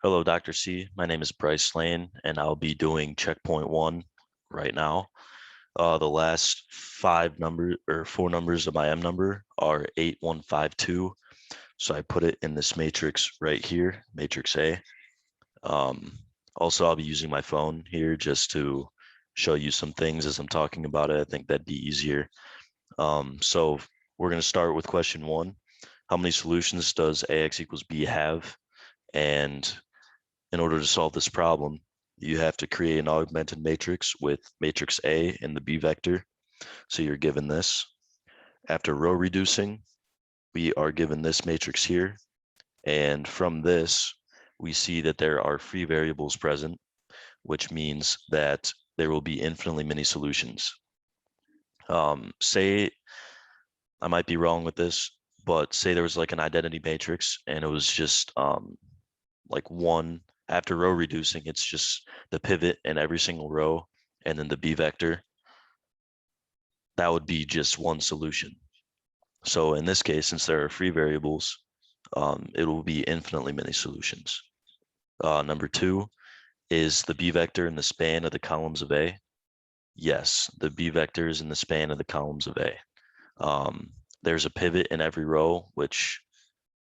Hello, Dr. C. My name is Bryce Lane, and I'll be doing checkpoint one right now. The last four numbers of my M number are 8152. So I put it in this matrix right here, matrix A. Also, I'll be using my phone here just to show you some things as I'm talking about it. I think that'd be easier. So we're going to start with question one. How many solutions does AX equals B have? And in order to solve this problem, you have to create an augmented matrix with matrix A and the B vector. So you're given this. After row reducing, we are given this matrix here. And from this, we see that there are free variables present, which means that there will be infinitely many solutions. Say, I might be wrong with this, but say there was like an identity matrix and it was just like one. After row reducing, it's just the pivot in every single row and then the B vector. That would be just one solution. So in this case, since there are free variables, it will be infinitely many solutions. Number two, is the B vector in the span of the columns of A? Yes, the B vector is in the span of the columns of A. There's a pivot in every row, which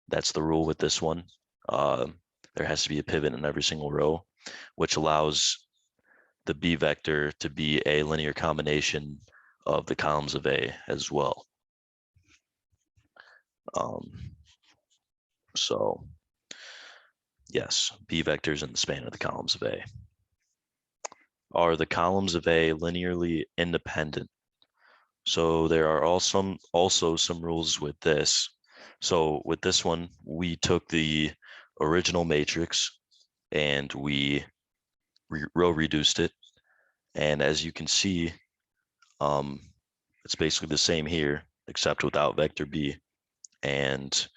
that's the rule with this one. There has to be a pivot in every single row, which allows the B vector to be a linear combination of the columns of A as well. So yes, B vectors in the span of the columns of A. Are the columns of A linearly independent? So there are also some rules with this. So with this one, we took the original matrix and we row reduced it. And as you can see, it's basically the same here, except without vector B. And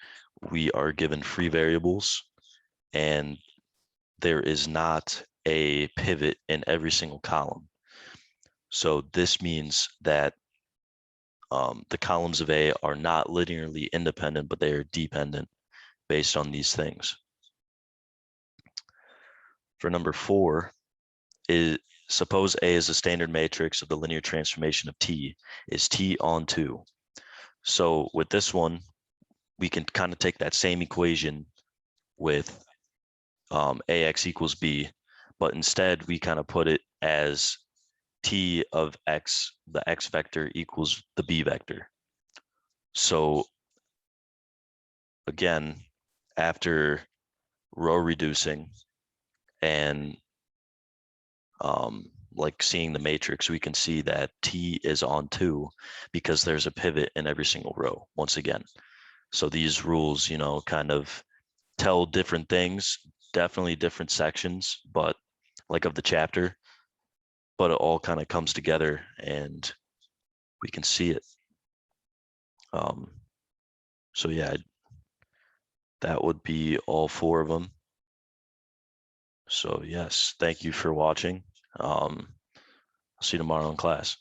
we are given free variables, and there is not a pivot in every single column. So this means that the columns of A are not linearly independent, but they are dependent based on these things. For number four, suppose A is a standard matrix of the linear transformation of T. Is T on 2? So with this one, we can kind of take that same equation with AX equals B, but instead we kind of put it as T of X, the X vector equals the B vector. So again, after row reducing and like seeing the matrix, we can see that T is on 2 because there's a pivot in every single row once again. So these rules, kind of tell different things, definitely different sections, but like of the chapter, but it all kind of comes together and we can see it. So yeah, that would be all four of them. So yes, thank you for watching. I'll see you tomorrow in class.